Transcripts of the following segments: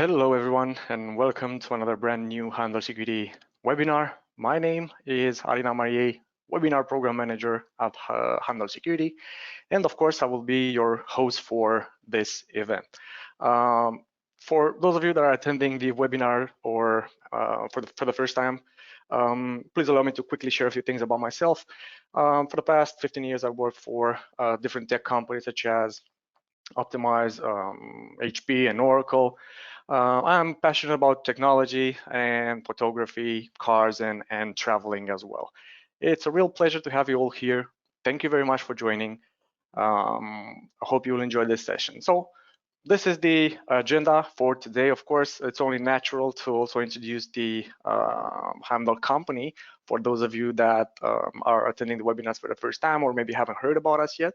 Hello everyone and welcome to another brand new Heimdal Security webinar. My name is Alina Marie, Webinar Program Manager at Heimdal Security, and of course I will be your host for this event. For those of you that are attending the webinar or for the first time, please allow me to quickly share a few things about myself. For the past 15 years I've worked for different tech companies such as Optimize, HP, and Oracle. I'm passionate about technology and photography, cars, and traveling as well. It's a real pleasure to have you all here. Thank you very much for joining. I hope you will enjoy this session. So this is the agenda for today. Of course, it's only natural to also introduce the Heimdal company for those of you that are attending the webinars for the first time or maybe haven't heard about us yet.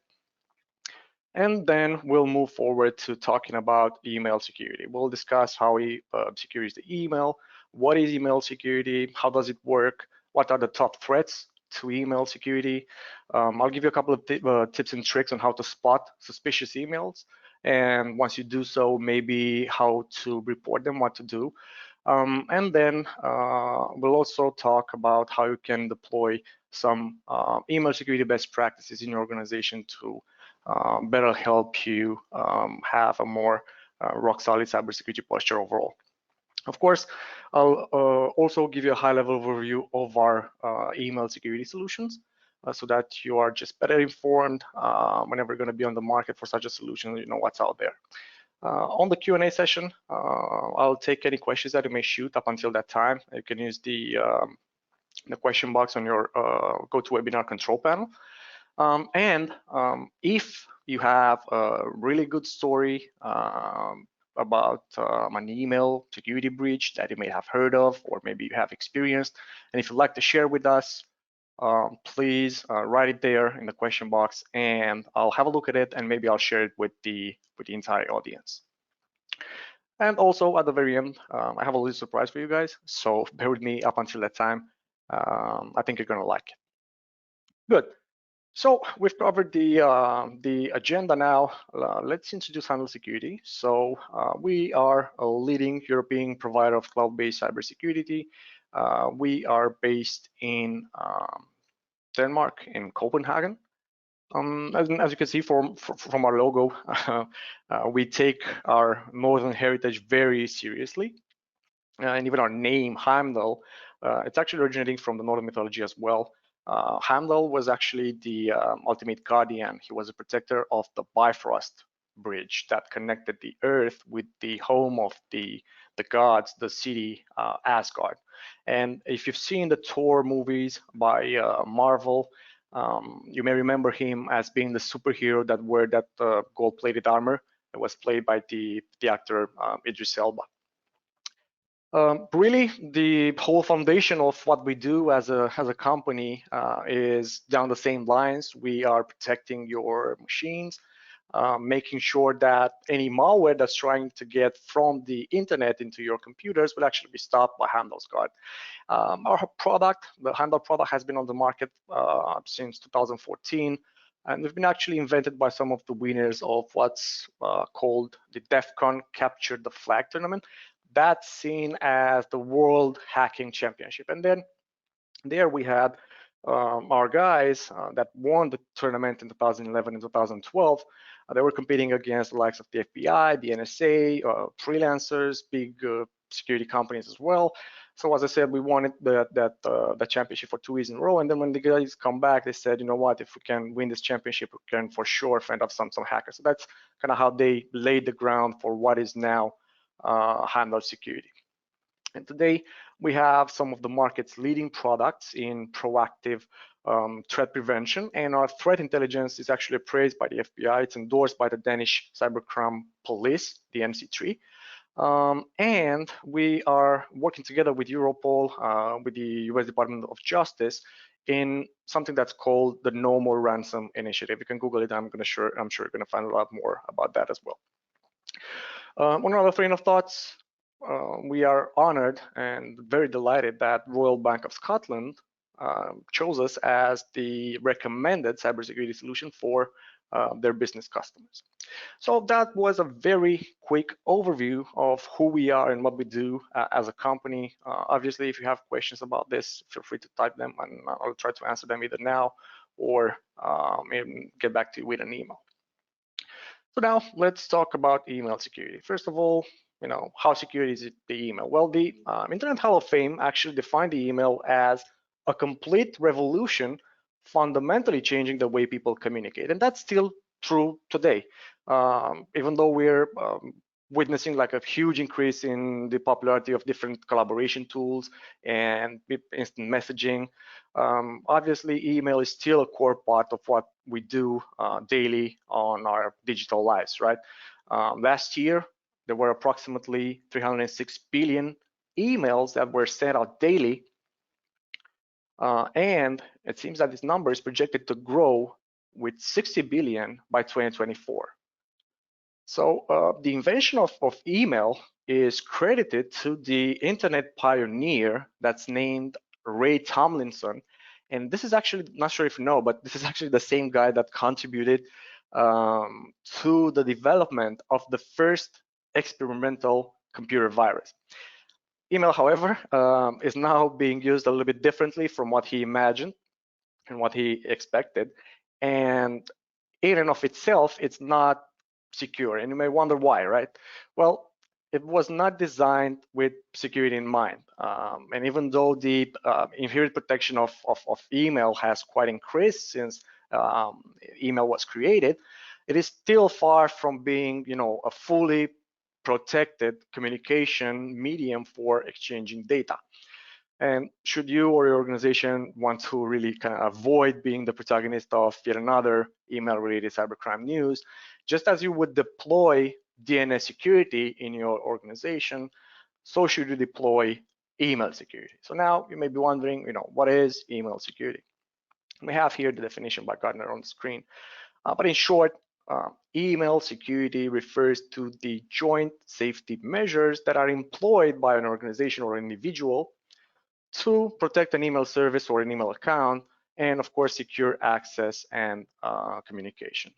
And then we'll move forward to talking about email security. We'll discuss how we secure the email, what is email security, how does it work, what are the top threats to email security. I'll give you a couple of tips and tricks on how to spot suspicious emails. And once you do so, maybe how to report them, what to do. And then we'll also talk about how you can deploy some email security best practices in your organization to better help you have a more rock solid cybersecurity posture overall. Of course, I'll also give you a high-level overview of our email security solutions so that you are just better informed whenever you're going to be on the market for such a solution, you know what's out there. On the Q&A session, I'll take any questions that you may shoot up until that time. You can use the question box on your GoToWebinar control panel. If you have a really good story about an email security breach that you may have heard of or maybe you have experienced, and if you'd like to share with us, please write it there in the question box and I'll have a look at it and maybe I'll share it with the entire audience. And also at the very end, I have a little surprise for you guys, so bear with me up until that time. I think you're gonna like it. Good. So we've covered the agenda now. Let's introduce Heimdal Security. So we are a leading European provider of cloud-based cybersecurity. We are based in Denmark, in Copenhagen. As you can see from our logo, we take our northern heritage very seriously. And even our name, Heimdal, it's actually originating from the Northern mythology as well. Heimdal was actually the ultimate guardian. He was a protector of the Bifrost bridge that connected the earth with the home of the gods, the city Asgard. And if you've seen the Thor movies by Marvel, you may remember him as being the superhero that wore that gold-plated armor. It was played by the actor Idris Elba. Really, the whole foundation of what we do as a company is down the same lines. We are protecting your machines, making sure that any malware that's trying to get from the internet into your computers will actually be stopped by Heimdal's Guard. Our product, the Heimdal product, has been on the market since 2014. And we've been actually invented by some of the winners of what's called the DEF CON Capture the Flag tournament. That's seen as the World Hacking Championship. And then there we had our guys that won the tournament in 2011 and 2012. They were competing against the likes of the FBI, the NSA, freelancers, big security companies as well. So as I said, we won that championship for 2 years in a row. And then when the guys come back, they said, you know what, if we can win this championship, we can for sure fend off some hackers. So that's kind of how they laid the ground for what is now Heimdal Security. And today we have some of the market's leading products in proactive threat prevention, and our threat intelligence is actually appraised by the FBI. It's endorsed by the Danish Cybercrime Police, the MC3. And we are working together with Europol, with the US Department of Justice, in something that's called the No More Ransom Initiative. You can Google it. I'm sure you're going to find a lot more about that as well. On another train of thoughts, we are honored and very delighted that Royal Bank of Scotland chose us as the recommended cybersecurity solution for their business customers. So that was a very quick overview of who we are and what we do as a company. Obviously, if you have questions about this, feel free to type them and I'll try to answer them either now or get back to you with an email. So now let's talk about email security. First of all, how secure is the email? Well, the Internet Hall of Fame actually defined the email as a complete revolution, fundamentally changing the way people communicate. And that's still true today. Even though we're witnessing like a huge increase in the popularity of different collaboration tools and instant messaging, obviously email is still a core part of what we do daily on our digital lives, right? Last year, there were approximately 306 billion emails that were sent out daily. And it seems that this number is projected to grow with 60 billion by 2024. So the invention of email is credited to the internet pioneer that's named Ray Tomlinson. And this is actually, not sure if you know, but this is actually the same guy that contributed to the development of the first experimental computer virus. Email, however, is now being used a little bit differently from what he imagined and what he expected. And in and of itself, it's not secure. And you may wonder why, right? Well, it was not designed with security in mind. And even though the inherent protection of email has quite increased since email was created, it is still far from being, a fully protected communication medium for exchanging data. And should you or your organization want to really kind of avoid being the protagonist of yet another email-related cybercrime news, just as you would deploy DNS security in your organization, so should you deploy email security. So now you may be wondering, what is email security? We have here the definition by Gartner on the screen. But in short, email security refers to the joint safety measures that are employed by an organization or individual to protect an email service or an email account, and of course, secure access and communication.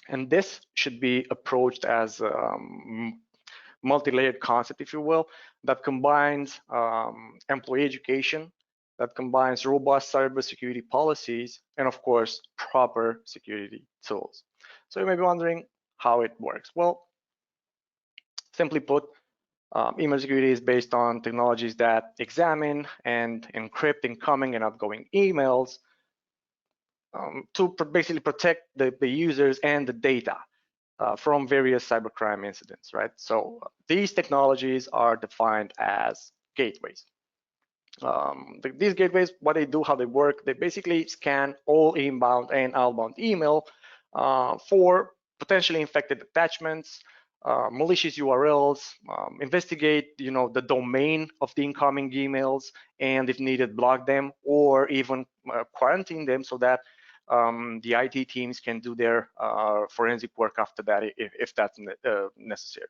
And this should be approached as a multi-layered concept, if you will, that combines employee education, that combines robust cybersecurity policies, and of course, proper security tools. So you may be wondering how it works. Well, simply put, email security is based on technologies that examine and encrypt incoming and outgoing emails to basically protect the users and the data from various cybercrime incidents, right? So these technologies are defined as gateways. These gateways, what they do, how they work, they basically scan all inbound and outbound email for potentially infected attachments, malicious URLs, investigate, the domain of the incoming emails, and if needed, block them, or even quarantine them so that the IT teams can do their forensic work after that if that's necessary.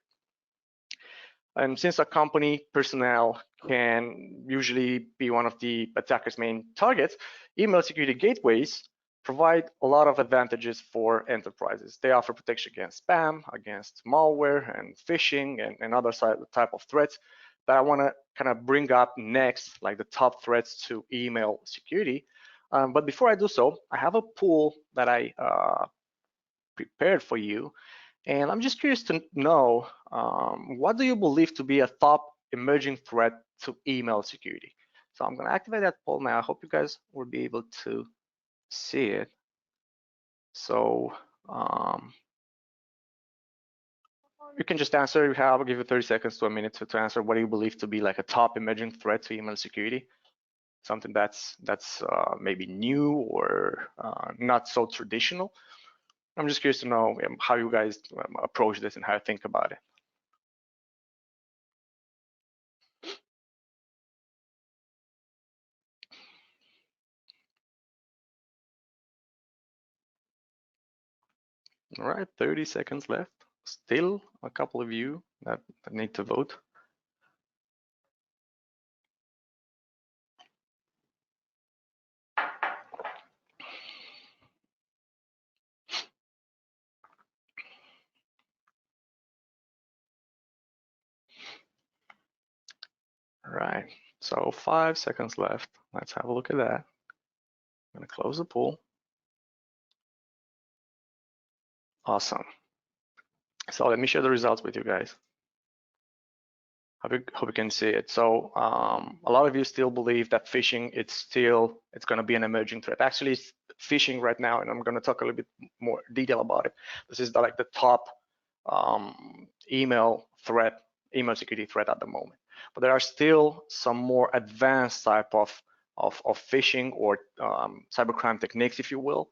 And since a company personnel can usually be one of the attacker's main targets, email security gateways provide a lot of advantages for enterprises. They offer protection against spam, against malware and phishing and other type of threats that I want to kind of bring up next, like the top threats to email security. But before I do so, I have a poll that I prepared for you. And I'm just curious to know, what do you believe to be a top emerging threat to email security? So I'm going to activate that poll now. I hope you guys will be able to see it. So you can just answer. I'll give you 30 seconds to a minute to answer what do you believe to be like a top emerging threat to email security. Something that's maybe new or not so traditional. I'm just curious to know how you guys approach this and how you think about it. All right, 30 seconds left. Still a couple of you that need to vote. right, so 5 seconds left. Let's have a look at that. I'm gonna close the poll. Awesome. So let me share the results with you guys. Hope you can see it. So a lot of you still believe that phishing it's going to be an emerging threat. Actually, it's phishing right now, and I'm going to talk a little bit more detail about it. This is like the top email security threat at the moment. But there are still some more advanced type of phishing or cybercrime techniques, if you will,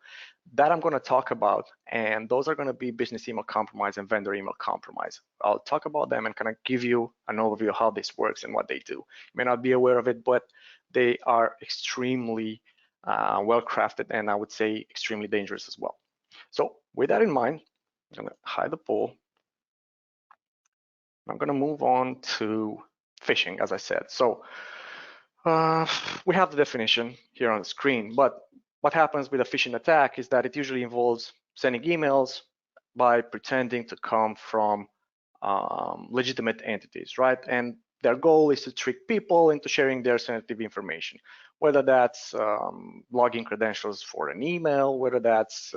that I'm going to talk about, and those are going to be business email compromise and vendor email compromise. I'll talk about them and kind of give you an overview of how this works and what they do. You may not be aware of it, but they are extremely well crafted, and I would say extremely dangerous as well. So with that in mind, I'm going to hide the poll. I'm going to move on to phishing, as I said. So we have the definition here on the screen, but what happens with a phishing attack is that it usually involves sending emails by pretending to come from legitimate entities, right? And their goal is to trick people into sharing their sensitive information, whether that's login credentials for an email, whether that's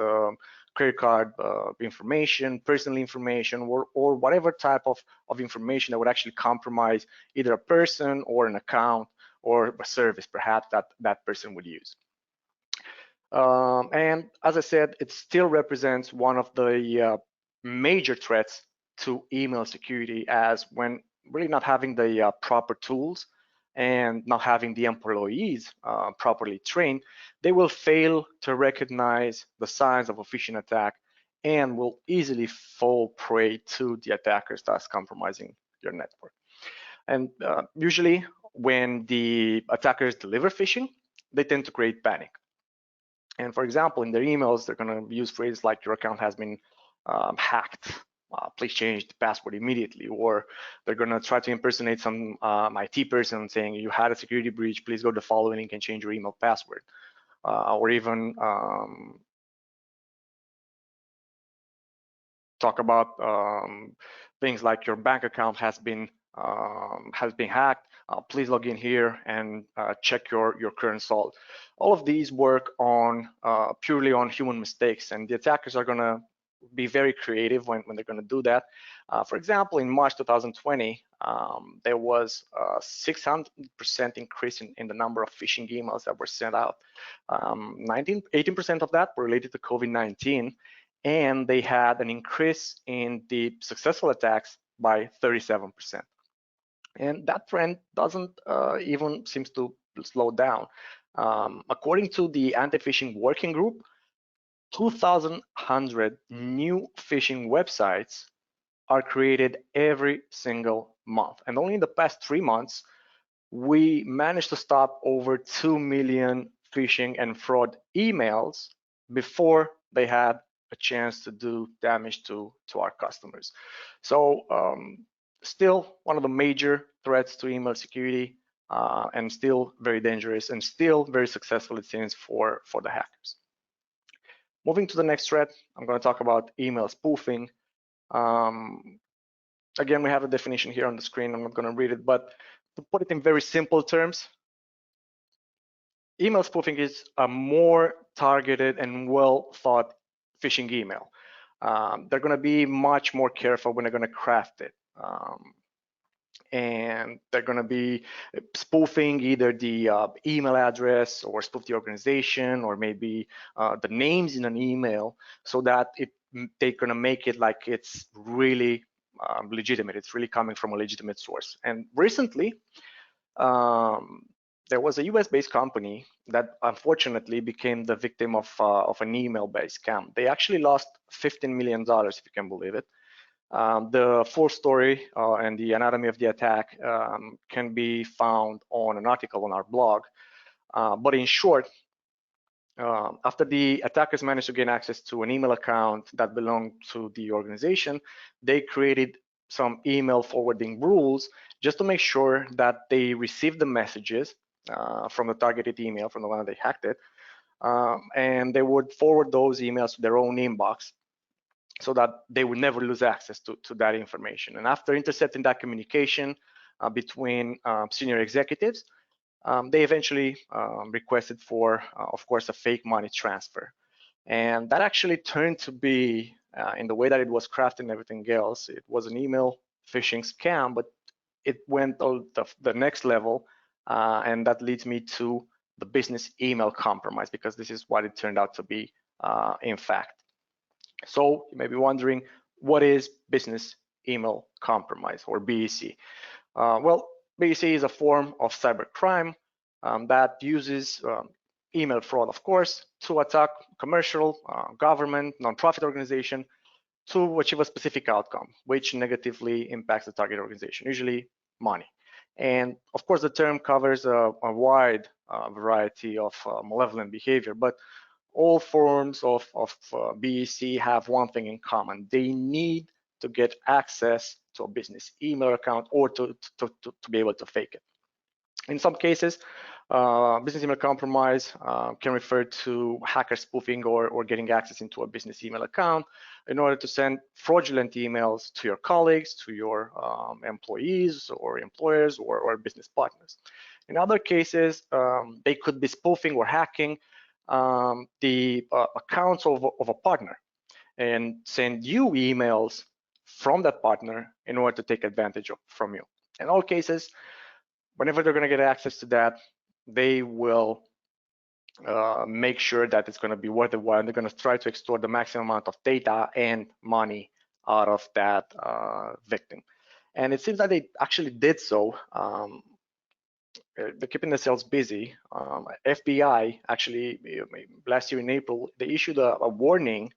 credit card information, personal information, or whatever type of information that would actually compromise either a person or an account or a service perhaps that person would use. And as I said, it still represents one of the major threats to email security, as when really not having the proper tools and not having the employees properly trained, they will fail to recognize the signs of a phishing attack and will easily fall prey to the attackers, thus compromising your network. And usually when the attackers deliver phishing, they tend to create panic. And for example, in their emails, they're going to use phrases like your account has been hacked. Please change the password immediately. Or they're going to try to impersonate some IT person saying you had a security breach. Please go to the following link and change your email password. Or even talk about things like your bank account has been hacked. Please log in here and check your current saldo. All of these work on purely on human mistakes, and the attackers are going to be very creative when they're going to do that. For example, in March 2020, there was a 600% increase in the number of phishing emails that were sent out. 18% of that were related to COVID-19, and they had an increase in the successful attacks by 37%. And that trend doesn't even seems to slow down. According to the anti-phishing working group, 2,100 new phishing websites are created every single month. And only in the past 3 months, we managed to stop over 2 million phishing and fraud emails before they had a chance to do damage to our customers. So still one of the major threats to email security, and still very dangerous and still very successful, it seems, for the hackers. Moving to the next threat, I'm going to talk about email spoofing. Again, we have a definition here on the screen. I'm not going to read it, but to put it in very simple terms, email spoofing is a more targeted and well thought phishing email. They're going to be much more careful when they're going to craft it. And they're going to be spoofing either the email address or spoof the organization or maybe the names in an email, so that they're going to make it like it's really legitimate. It's really coming from a legitimate source. And recently, there was a US-based company that unfortunately became the victim of an email-based scam. They actually lost $15 million, if you can believe it. The full story and the anatomy of the attack can be found on an article on our blog. But in short, after the attackers managed to gain access to an email account that belonged to the organization, they created some email forwarding rules just to make sure that they received the messages from the targeted email, from the one that they hacked it, and they would forward those emails to their own inbox, so that they would never lose access to that information. And after intercepting that communication, between senior executives, they eventually requested for, of course, a fake money transfer. And that actually turned to be, in the way that it was crafted and everything else, it was an email phishing scam, but it went the next level, and that leads me to the business email compromise, because this is what it turned out to be, in fact. So you may be wondering, what is business email compromise, or BEC? Well, BEC is a form of cybercrime that uses email fraud, of course, to attack commercial, government, nonprofit organization to achieve a specific outcome, which negatively impacts the target organization, usually money. And of course, the term covers a wide variety of malevolent behavior, but all forms of BEC have one thing in common. They need to get access to a business email account, or to be able to fake it. In some cases, business email compromise can refer to hacker spoofing, or getting access into a business email account in order to send fraudulent emails to your colleagues, to your employees or employers, or business partners. In other cases, they could be spoofing or hacking the accounts of a partner and send you emails from that partner in order to take advantage from you. In all cases, whenever they're going to get access to that, they will make sure that it's going to be worth it, while they're going to try to extort the maximum amount of data and money out of that victim. And it seems that they actually did so. They're keeping themselves busy. FBI actually, last year in April, they issued a warning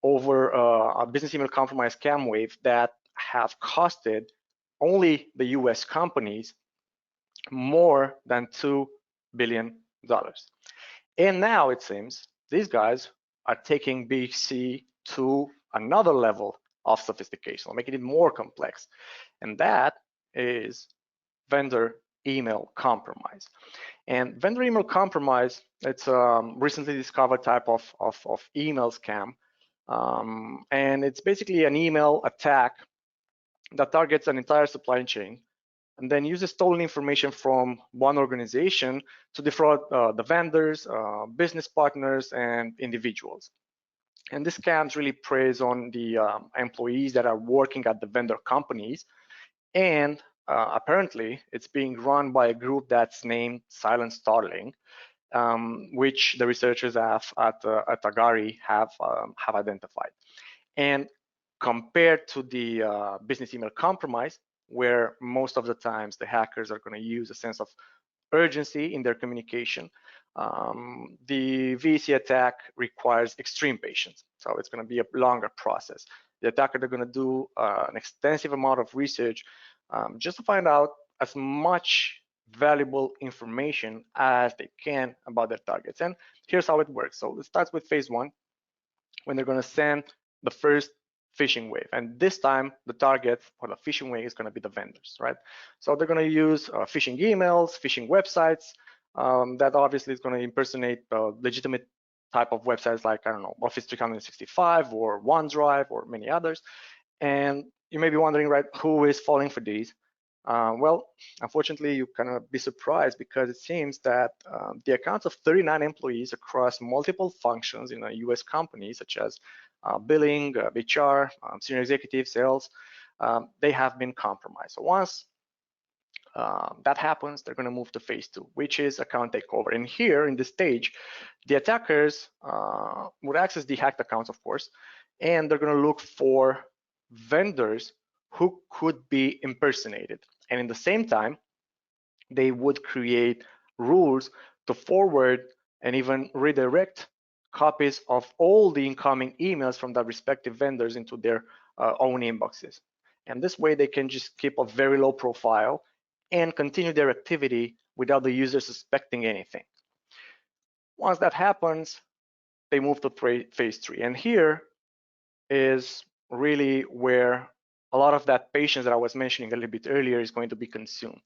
over a business email compromise scam wave that have costed only the US companies more than $2 billion. And now it seems these guys are taking BC to another level of sophistication, making it more complex. And that is vendor email compromise. And vendor email compromise, it's a recently discovered type of email scam. And it's basically an email attack that targets an entire supply chain, and then uses stolen information from one organization to defraud the vendors, business partners, and individuals. And this scams really preys on the employees that are working at the vendor companies. And apparently, it's being run by a group that's named Silent Starling, which the researchers at Agari have identified. And compared to the business email compromise, where most of the times the hackers are going to use a sense of urgency in their communication, the VC attack requires extreme patience. So it's going to be a longer process. The attacker, they're going to do an extensive amount of research just to find out as much valuable information as they can about their targets. And here's how it works. So it starts with phase one, when they're going to send the first phishing wave. And this time, the target for the phishing wave is going to be the vendors, right? So they're going to use phishing emails, phishing websites. That obviously is going to impersonate legitimate type of websites like, I don't know, Office 365 or OneDrive or many others. And you may be wondering, right, who is falling for these? Well, unfortunately, you cannot be surprised, because it seems that the accounts of 39 employees across multiple functions in a US company, such as billing, HR, senior executive, sales, they have been compromised. So once that happens, they're going to move to phase two, which is account takeover. And here in this stage, the attackers would access the hacked accounts, of course, and they're going to look for vendors who could be impersonated. And in the same time, they would create rules to forward and even redirect copies of all the incoming emails from the respective vendors into their own inboxes. And this way, they can just keep a very low profile and continue their activity without the user suspecting anything. Once that happens, they move to phase three. And here is really where a lot of that patience that I was mentioning a little bit earlier is going to be consumed.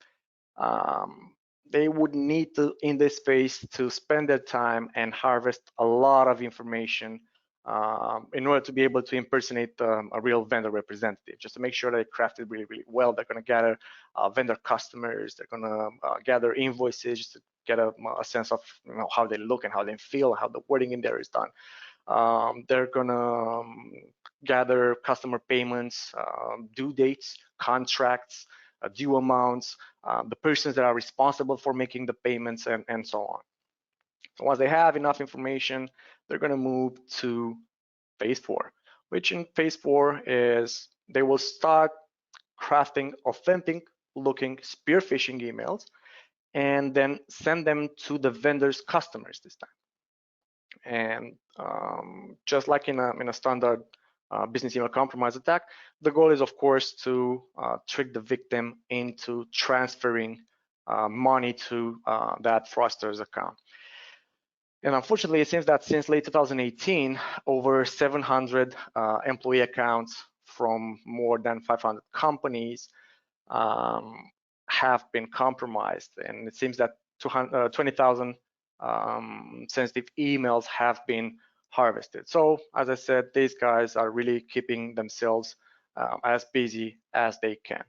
They would need to, in this phase, to spend their time and harvest a lot of information in order to be able to impersonate a real vendor representative, just to make sure that they crafted really, really well. They're going to gather vendor customers. They're going to gather invoices just to get a sense of how they look and how they feel, how the wording in there is done. They're going to gather customer payments, due dates, contracts, due amounts, the persons that are responsible for making the payments, and so on. So once they have enough information, they're going to move to phase 4, which in phase 4 is they will start crafting authentic looking spear phishing emails and then send them to the vendor's customers this time. And just like in a standard business email compromise attack, the goal is, of course, to trick the victim into transferring money to that fraudster's account. And unfortunately, it seems that since late 2018, over 700 employee accounts from more than 500 companies have been compromised. And it seems that 20,000 sensitive emails have been harvested. So as I said, these guys are really keeping themselves as busy as they can.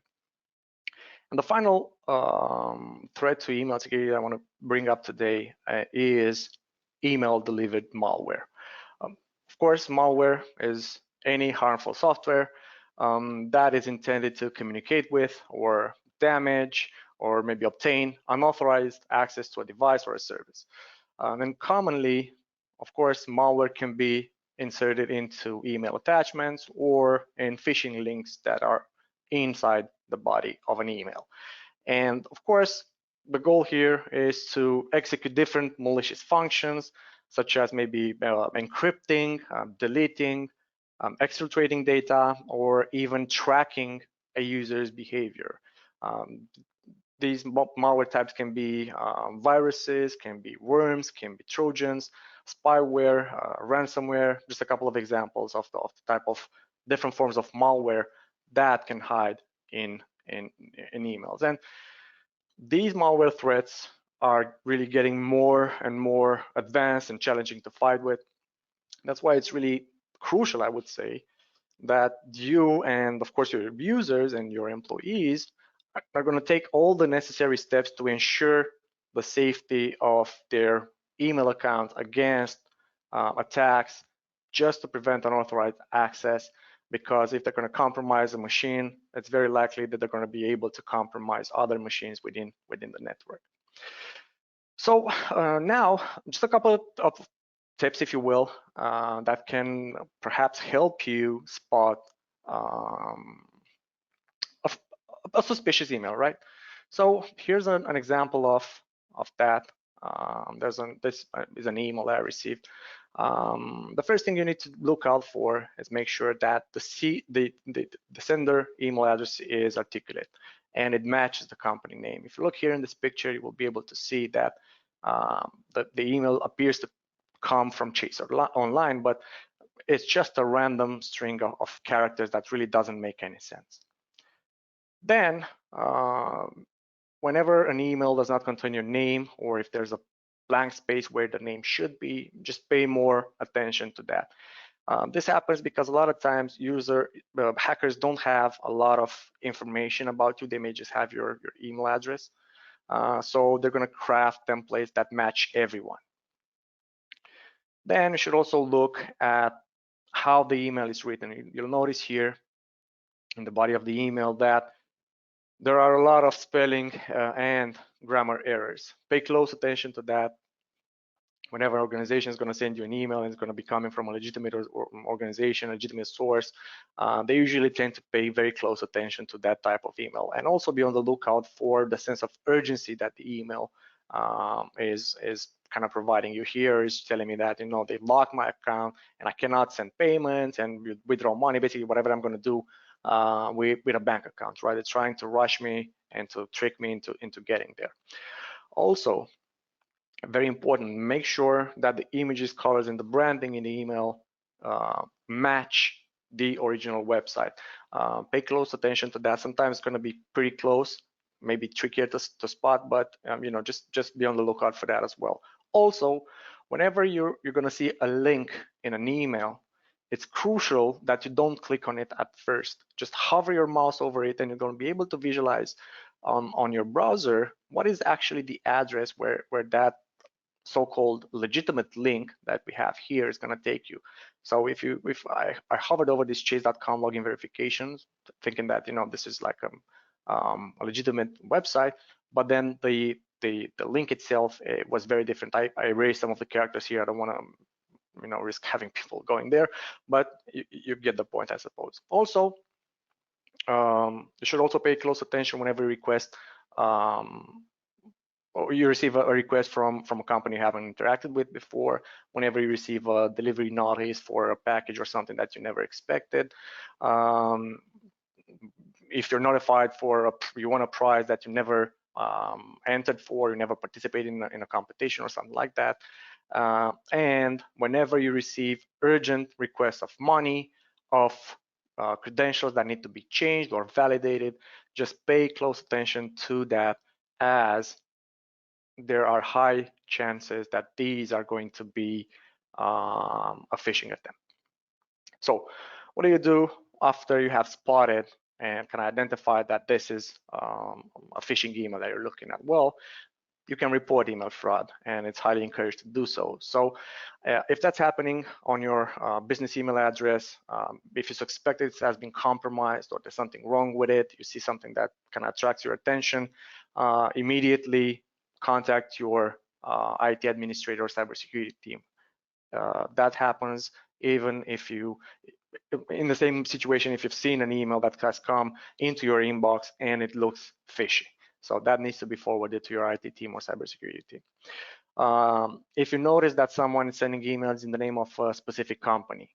And the final threat to email security I want to bring up today is email delivered malware. Of course, malware is any harmful software that is intended to communicate with or damage or maybe obtain unauthorized access to a device or a service. And commonly, of course, malware can be inserted into email attachments or in phishing links that are inside the body of an email. And of course, the goal here is to execute different malicious functions, such as maybe encrypting, deleting, exfiltrating data, or even tracking a user's behavior. These malware types can be viruses, can be worms, can be Trojans, spyware, ransomware, just a couple of examples of the type of different forms of malware that can hide in emails. And these malware threats are really getting more and more advanced and challenging to fight with. That's why it's really crucial, I would say, that you and of course your users and your employees are going to take all the necessary steps to ensure the safety of their email account against attacks, just to prevent unauthorized access. Because if they're going to compromise a machine, it's very likely that they're going to be able to compromise other machines within the network. So now, just a couple of tips, if you will, that can perhaps help you spot a suspicious email, right? So here's an example of that. This is an email I received. The first thing you need to look out for is make sure that the sender email address is articulate and it matches the company name. If you look here in this picture, you will be able to see that the email appears to come from Chase Online, but it's just a random string of characters that really doesn't make any sense. Then, whenever an email does not contain your name, or if there's a blank space where the name should be, just pay more attention to that. This happens because a lot of times hackers don't have a lot of information about you. They may just have your email address. So they're going to craft templates that match everyone. Then you should also look at how the email is written. You'll notice here in the body of the email that there are a lot of spelling and grammar errors. Pay close attention to that. Whenever an organization is going to send you an email and it's going to be coming from a legitimate organization, a legitimate source, they usually tend to pay very close attention to that type of email, and also be on the lookout for the sense of urgency that the email is kind of providing you. Here is telling me that, they've locked my account and I cannot send payments and withdraw money, basically whatever I'm going to do with a bank account, right? It's trying to rush me and to trick me into getting there. Also, very important, make sure that the images, colors, and the branding in the email match the original website. Pay close attention to that. Sometimes it's going to be pretty close, maybe trickier to spot, but just be on the lookout for that as well. Also, whenever you're going to see a link in an email, it's crucial that you don't click on it at first. Just hover your mouse over it and you're going to be able to visualize on your browser what is actually the address where that so-called legitimate link that we have here is going to take you. So if I hovered over this chase.com login verifications, thinking that this is like a legitimate website, but then the link itself was very different. I erased some of the characters here. I don't want to risk having people going there, but you get the point, I suppose. Also, you should also pay close attention whenever you request or you receive a request from a company you haven't interacted with before, whenever you receive a delivery notice for a package or something that you never expected. If you're notified for you won a prize that you never entered for, you never participated in a competition or something like that. And whenever you receive urgent requests of money, of credentials that need to be changed or validated, just pay close attention to that, as there are high chances that these are going to be a phishing attempt. So what do you do after you have spotted and can identify that this is a phishing email that you're looking at? Well, you can report email fraud, and it's highly encouraged to do so. So if that's happening on your business email address, if you suspect it has been compromised or there's something wrong with it, you see something that kind of attracts your attention, immediately contact your IT administrator or cybersecurity team. That happens even if you, in the same situation, if you've seen an email that has come into your inbox and it looks fishy. So that needs to be forwarded to your IT team or cybersecurity team. If you notice that someone is sending emails in the name of a specific company,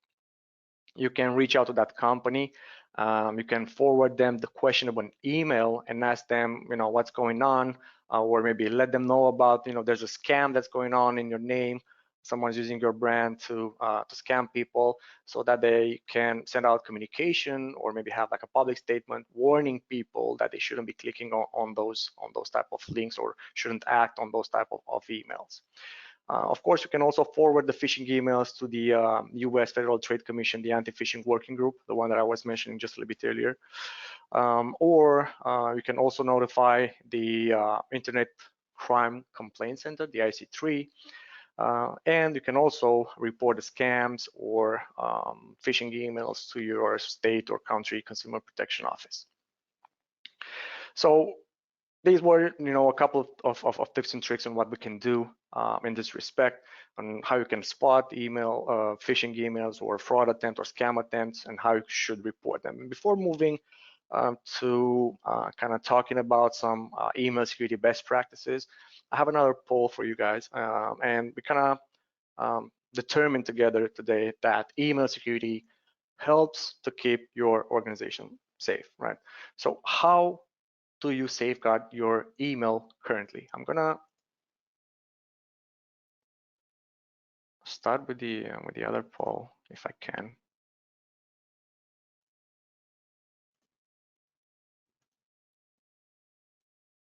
you can reach out to that company. You can forward them the questionable email and ask them, what's going on, or maybe let them know about, there's a scam that's going on in your name. Someone's using your brand to scam people, so that they can send out communication or maybe have like a public statement warning people that they shouldn't be clicking on those type of links or shouldn't act on those type of emails. Of course, you can also forward the phishing emails to the US Federal Trade Commission, the anti-phishing working group, the one that I was mentioning just a little bit earlier. Or you can also notify the Internet Crime Complaint Center, the IC3, and you can also report the scams or phishing emails to your state or country consumer protection office. So these were, a couple of tips and tricks on what we can do in this respect, on how you can spot email, phishing emails or fraud attempts or scam attempts, and how you should report them. And before moving to kind of talking about some email security best practices, I have another poll for you guys, and we kind of determined together today that email security helps to keep your organization safe, right? So how do you safeguard your email currently? I'm gonna start with the other poll if I can.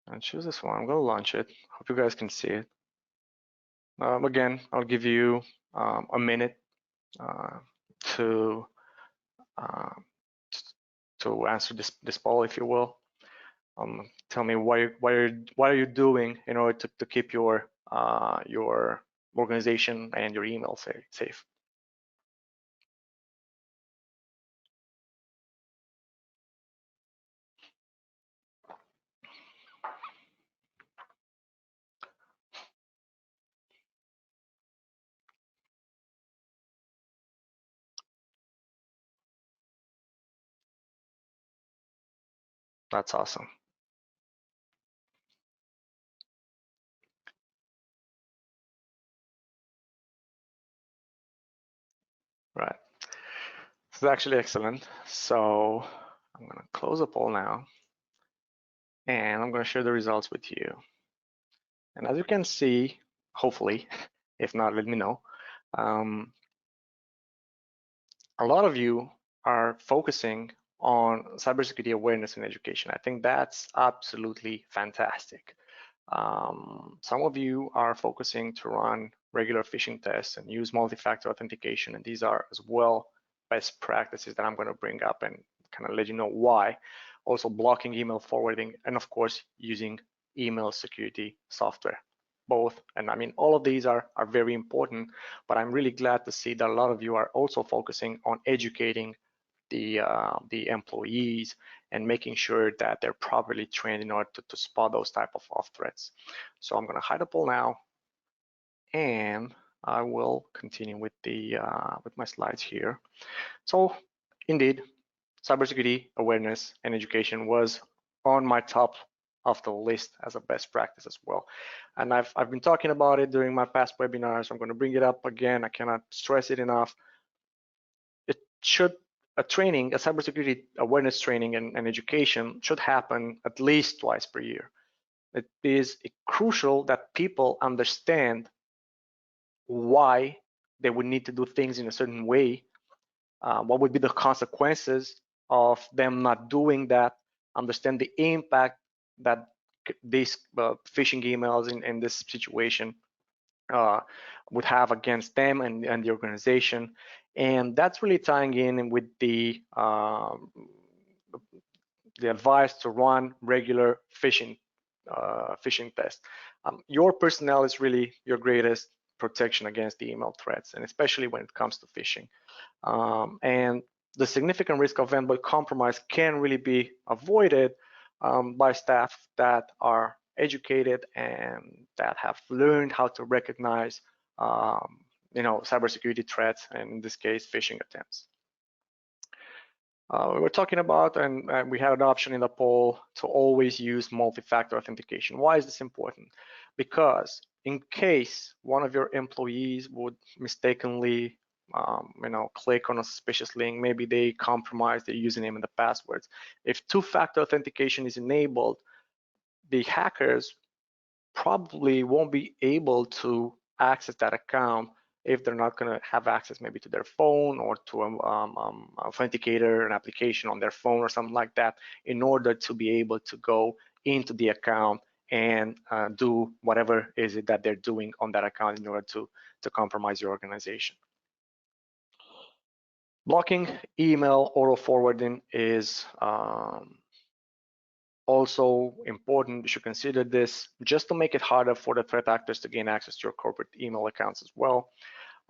And choose this one. I'm gonna launch it. Hope you guys can see it. Again, I'll give you a minute to answer this poll, if you will. Tell me what are you doing in order to keep your organization and your email safe. That's awesome. Right. This is actually excellent. So I'm going to close the poll now, and I'm going to share the results with you. And as you can see, hopefully, if not, let me know. A lot of you are focusing on cybersecurity awareness and education. I think that's absolutely fantastic. Some of you are focusing to run regular phishing tests and use multi-factor authentication, and these are as well best practices that I'm going to bring up and kind of let you know why. Also blocking email forwarding, and of course using email security software, both. And I mean, all of these are very important, but I'm really glad to see that a lot of you are also focusing on educating the employees and making sure that they're properly trained in order to spot those type of threats. So I'm going to hide the poll now, and I will continue with the with my slides here. So indeed, cybersecurity awareness and education was on my top of the list as a best practice as well. And I've been talking about it during my past webinars. I'm going to bring it up again. I cannot stress it enough. It should, a cybersecurity awareness training and education should happen at least twice per year. It is crucial that people understand why they would need to do things in a certain way, what would be the consequences of them not doing that, understand the impact that these phishing emails in this situation would have against them and the organization. And that's really tying in with the advice to run regular phishing test. Your personnel is really your greatest protection against the email threats, and especially when it comes to phishing. And the significant risk of endpoint compromise can really be avoided by staff that are educated and that have learned how to recognize, cybersecurity threats, and in this case, phishing attempts. We're talking about, and we had an option in the poll to always use multi-factor authentication. Why is this important? Because in case one of your employees would mistakenly click on a suspicious link, maybe they compromise their username and the passwords. If two-factor authentication is enabled, the hackers probably won't be able to access that account if they're not going to have access maybe to their phone or to an authenticator, an application on their phone or something like that, in order to be able to go into the account and do whatever is it that they're doing on that account in order to compromise your organization. Blocking email auto forwarding is also important. You should consider this just to make it harder for the threat actors to gain access to your corporate email accounts as well.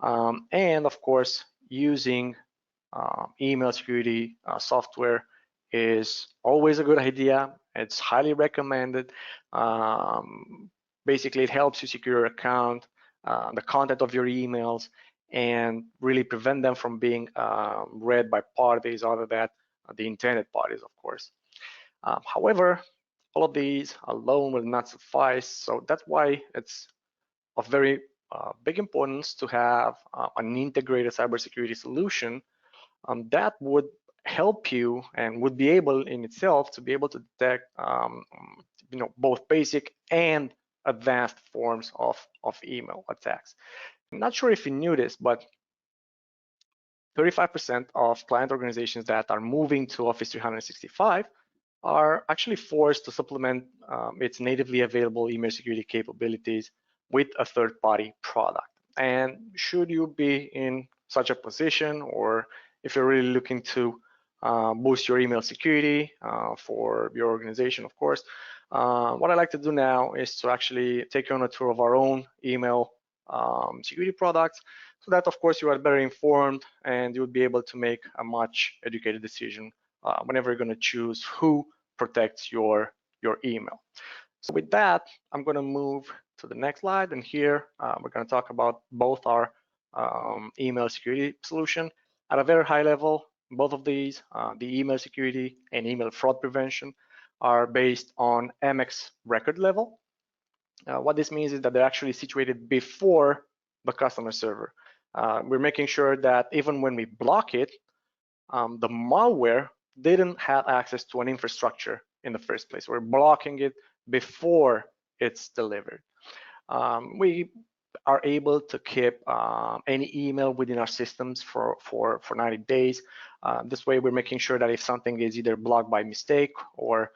And of course, using email security software is always a good idea. It's highly recommended. Basically, it helps you secure your account, the content of your emails, and really prevent them from being read by parties other than the intended parties, of course. However, all of these alone will not suffice. So that's why it's of very big importance to have an integrated cybersecurity solution that would help you and would be able in itself to be able to detect both basic and advanced forms of email attacks. I'm not sure if you knew this, but 35% of client organizations that are moving to Office 365 are actually forced to supplement its natively available email security capabilities with a third-party product. And should you be in such a position, or if you're really looking to boost your email security for your organization, of course, what I like to do now is to actually take you on a tour of our own email security products, so that of course you are better informed and you would be able to make a much educated decision whenever you're going to choose who protects your email. So with that, I'm going to move to the next slide, and here we're going to talk about both our email security solution at a very high level. Both of these, the email security and email fraud prevention, are based on MX record level. What this means is that they're actually situated before the customer server. We're making sure that even when we block it, the malware didn't have access to an infrastructure in the first place. We're blocking it before it's delivered. We are able to keep any email within our systems for 90 days. This way, we're making sure that if something is either blocked by mistake or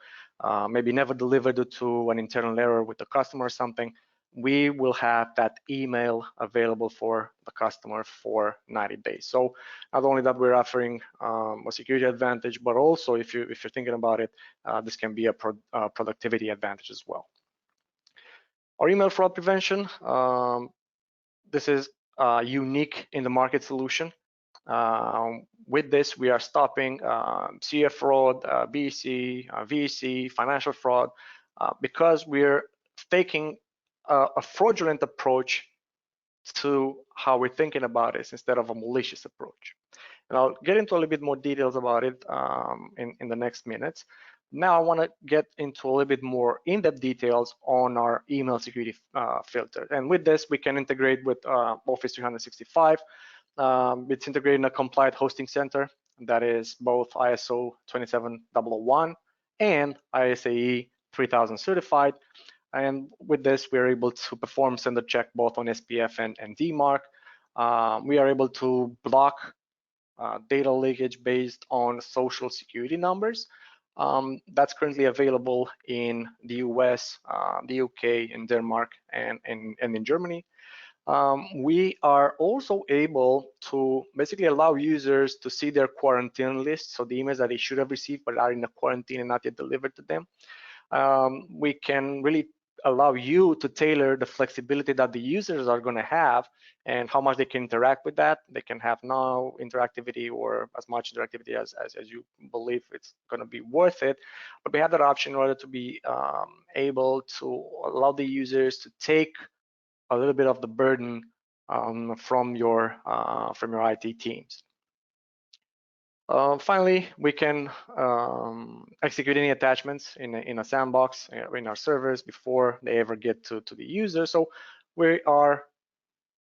maybe never delivered due to an internal error with the customer or something, we will have that email available for the customer for 90 days. So not only that we're offering a security advantage, but also if you're thinking about it, this can be a productivity advantage as well. Our email fraud prevention, this is unique in the market solution. With this, we are stopping CF fraud, BC, VC, financial fraud, because we're taking a fraudulent approach to how we're thinking about it instead of a malicious approach. And I'll get into a little bit more details about it in the next minutes. Now I want to get into a little bit more in-depth details on our email security filter. And with this, we can integrate with Office 365. It's integrated in a compliant hosting center that is both ISO 27001 and ISAE 3000 certified. And with this, we're able to perform sender check both on SPF and DMARC. We are able to block data leakage based on social security numbers. That's currently available in the US, the UK, in Denmark, and in Germany. We are also able to basically allow users to see their quarantine list, so the emails that they should have received but are in a quarantine and not yet delivered to them. We can really allow you to tailor the flexibility that the users are going to have and how much they can interact with that. They can have no interactivity or as much interactivity as you believe it's going to be worth it. But we have that option in order to be able to allow the users to take a little bit of the burden from your IT teams. Finally, we can execute any attachments in a sandbox in our servers before they ever get to the user. So we are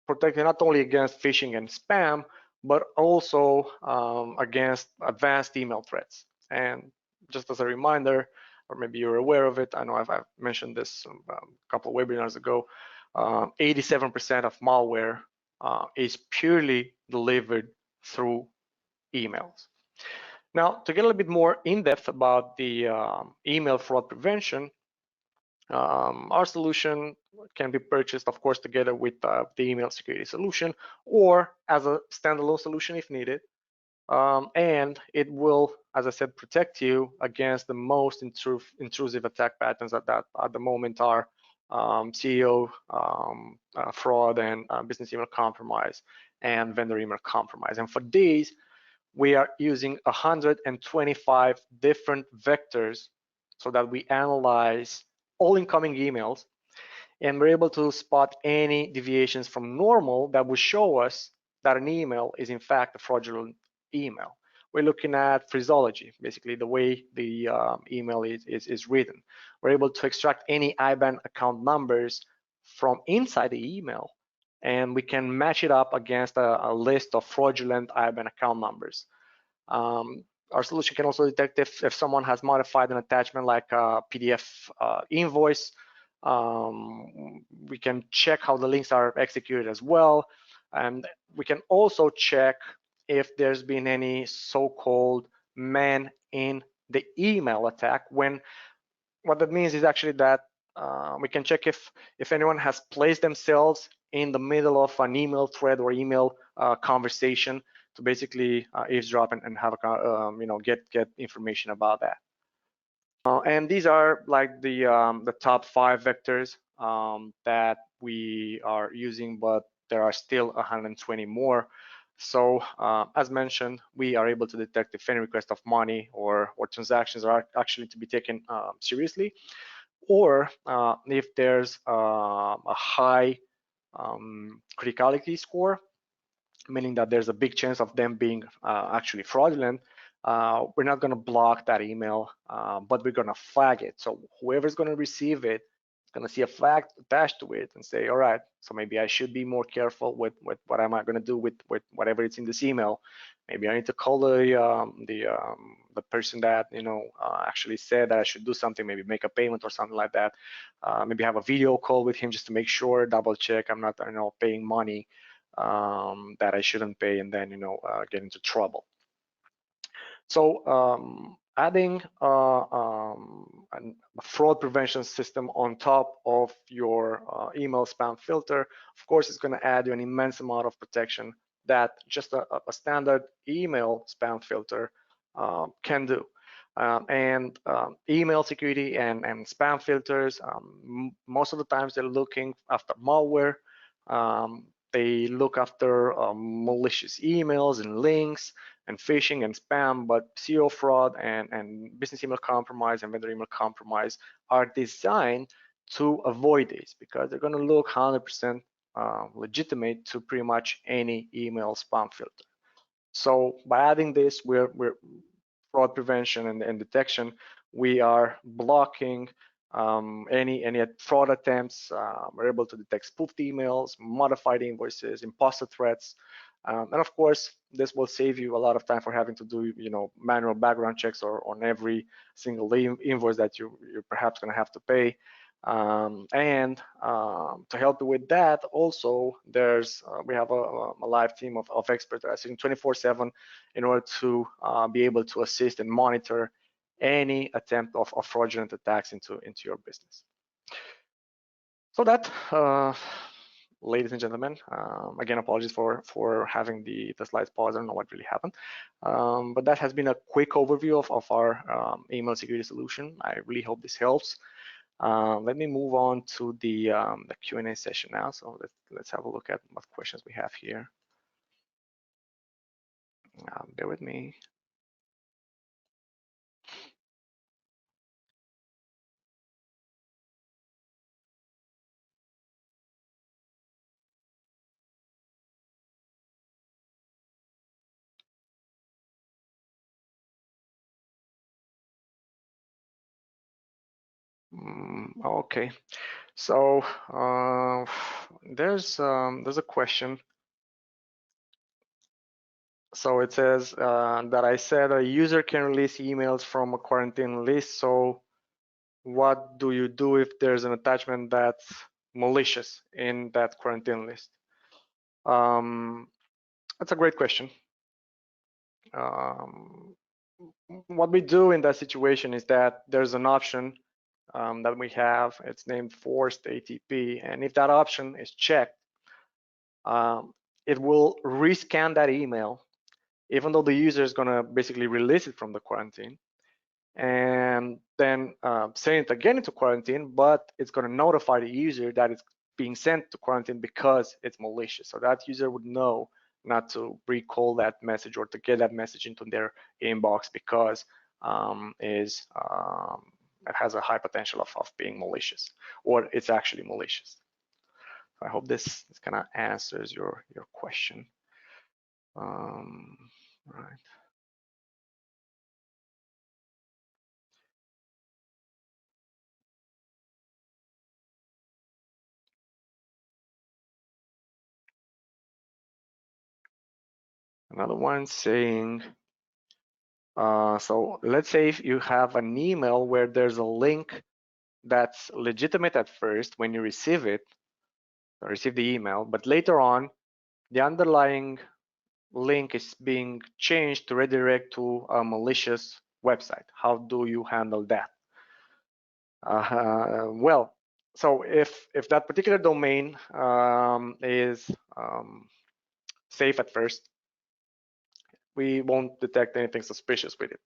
protected not only against phishing and spam, but also against advanced email threats. And just as a reminder, or maybe you're aware of it, I know I've mentioned this a couple of webinars ago, 87% of malware is purely delivered through emails. Now, to get a little bit more in depth about the email fraud prevention, our solution can be purchased, of course, together with the email security solution or as a standalone solution if needed. And it will, as I said, protect you against the most intrusive attack patterns that at the moment are CEO fraud and business email compromise and vendor email compromise. And for these, we are using 125 different vectors so that we analyze all incoming emails, and we're able to spot any deviations from normal that will show us that an email is in fact a fraudulent email. We're looking at phraseology, basically the way the email is written. We're able to extract any IBAN account numbers from inside the email, and we can match it up against a list of fraudulent IBAN account numbers. Our solution can also detect if someone has modified an attachment like a PDF invoice. We can check how the links are executed as well. And we can also check if there's been any so-called man in the email attack, when what that means is actually that we can check if anyone has placed themselves in the middle of an email thread or email conversation to basically eavesdrop and have a get information about that. And these are like the top 5 vectors that we are using, but there are still 120 more. So as mentioned, we are able to detect if any request of money or transactions are actually to be taken seriously, or if there's a high criticality score, meaning that there's a big chance of them being actually fraudulent. We're not going to block that email, but we're going to flag it. So whoever's going to receive it is going to see a flag attached to it and say, all right, so maybe I should be more careful with what am I going to do with whatever it's in this email. Maybe I need to call the person that actually said that I should do something, maybe make a payment or something like that. Maybe have a video call with him just to make sure, double check I'm not paying money that I shouldn't pay and then get into trouble. So adding a fraud prevention system on top of your email spam filter, of course, it's going to add you an immense amount of protection that just a standard email spam filter can do. Email security and spam filters, most of the times they're looking after malware. They look after malicious emails and links and phishing and spam, but SEO fraud and business email compromise and vendor email compromise are designed to avoid this because they're going to look 100% legitimate to pretty much any email spam filter. So by adding this, we're fraud prevention and detection, we are blocking any fraud attempts. We're able to detect spoofed emails, modified invoices, imposter threats, and of course, this will save you a lot of time for having to do, manual background checks or on every single invoice that you're perhaps going to have to pay. To help you with that, also there's we have a live team of experts that are sitting 24/7 in order to be able to assist and monitor any attempt of fraudulent attacks into your business. So that, ladies and gentlemen, again, apologies for having the slides paused. I don't know what really happened, but that has been a quick overview of our email security solution. I really hope this helps. Let me move on to the Q&A session now. So let's have a look at what questions we have here. Bear with me. Okay, so there's a question. So it says that I said a user can release emails from a quarantine list. So what do you do if there's an attachment that's malicious in that quarantine list? That's a great question. What we do in that situation is that there's an option that we have. It's named forced ATP, and if that option is checked, it will rescan that email, even though the user is going to basically release it from the quarantine, and then send it again into quarantine, but it's going to notify the user that it's being sent to quarantine because it's malicious. So that user would know not to recall that message or to get that message into their inbox because it has a high potential of being malicious, or it's actually malicious. I hope this kind of answers your question. Right. Another one saying, so let's say if you have an email where there's a link that's legitimate at first when you receive it, receive the email, but later on, the underlying link is being changed to redirect to a malicious website. How do you handle that? Well, so if that particular domain is safe at first, we won't detect anything suspicious with it.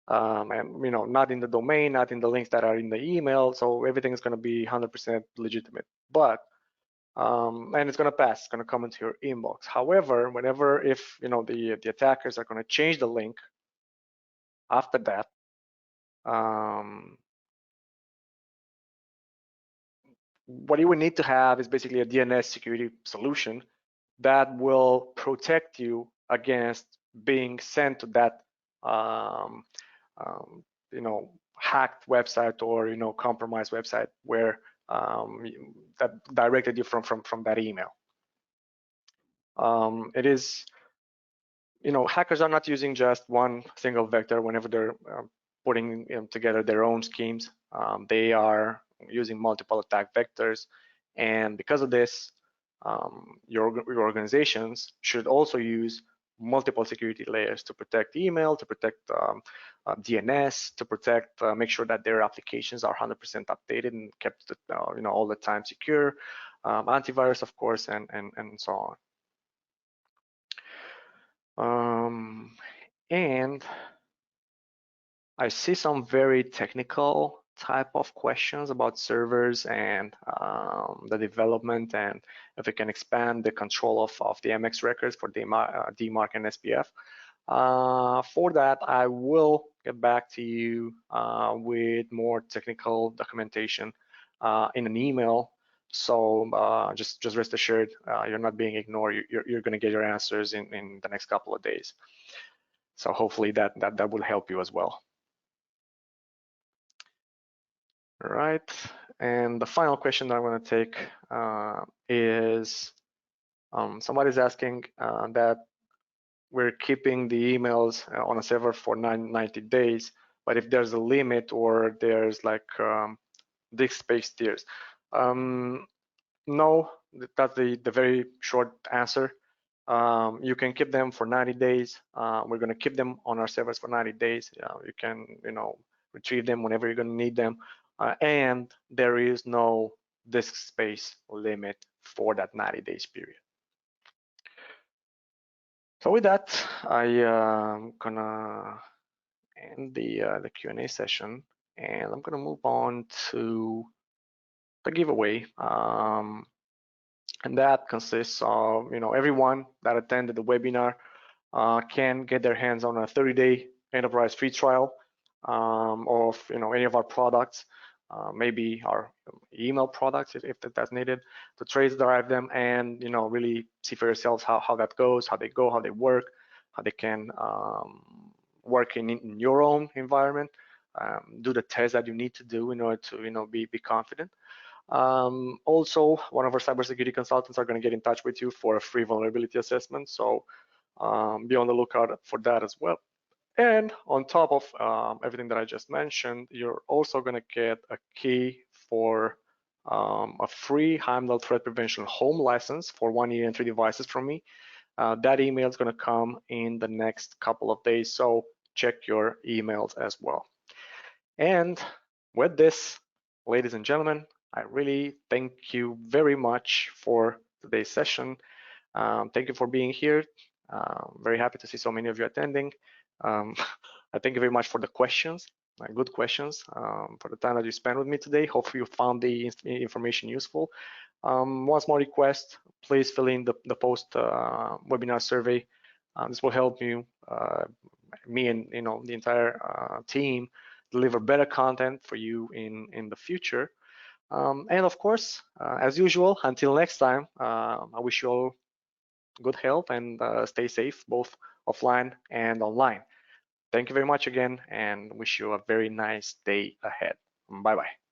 And not in the domain, not in the links that are in the email, so everything is going to be 100% legitimate. But and it's going to pass, it's going to come into your inbox. However, if the attackers are going to change the link after that, what you would need to have is basically a DNS security solution that will protect you against being sent to that hacked website or compromised website where that directed you from that email. It is, hackers are not using just one single vector whenever they're putting together their own schemes. They are using multiple attack vectors, and because of this, your organizations should also use multiple security layers to protect email, to protect DNS, to protect, make sure that their applications are 100% updated and kept, all the time secure, antivirus, of course, and so on. And I see some very technical type of questions about servers and the development, and if we can expand the control of the MX records for DMARC and SPF. For that, I will get back to you with more technical documentation in an email. So just rest assured, you're not being ignored. You're going to get your answers in the next couple of days. So hopefully that will help you as well. All right, and the final question that I want to take is somebody's asking that we're keeping the emails on a server for 90 days, but if there's a limit or there's like disk space tiers. No, that's the very short answer. You can keep them for 90 days. We're going to keep them on our servers for 90 days. You can, retrieve them whenever you're going to need them. And there is no disk space limit for that 90 days period. So with that, I am gonna end the Q&A session, and I'm gonna move on to the giveaway. And that consists of, everyone that attended the webinar can get their hands on a 30-day enterprise free trial of, any of our products, maybe our email products if that's needed, to trace drive them and, really see for yourselves how that goes, how they go, how they work, how they can work in your own environment, do the tests that you need to do in order to, be confident. Also, one of our cybersecurity consultants are going to get in touch with you for a free vulnerability assessment. So be on the lookout for that as well. And on top of everything that I just mentioned, you're also going to get a key for a free Heimdal Threat Prevention Home license for 1 year and 3 devices from me. That email is going to come in the next couple of days, so check your emails as well. And with this, ladies and gentlemen, I really thank you very much for today's session. Thank you for being here. Very happy to see so many of you attending. I thank you very much for the questions, good questions, for the time that you spent with me today. Hopefully you found the information useful. One small request, please fill in the post webinar survey. This will help you, me and the entire team deliver better content for you in the future. And of course, as usual, until next time, I wish you all good health and stay safe, both offline and online. Thank you very much again, and wish you a very nice day ahead. Bye-bye.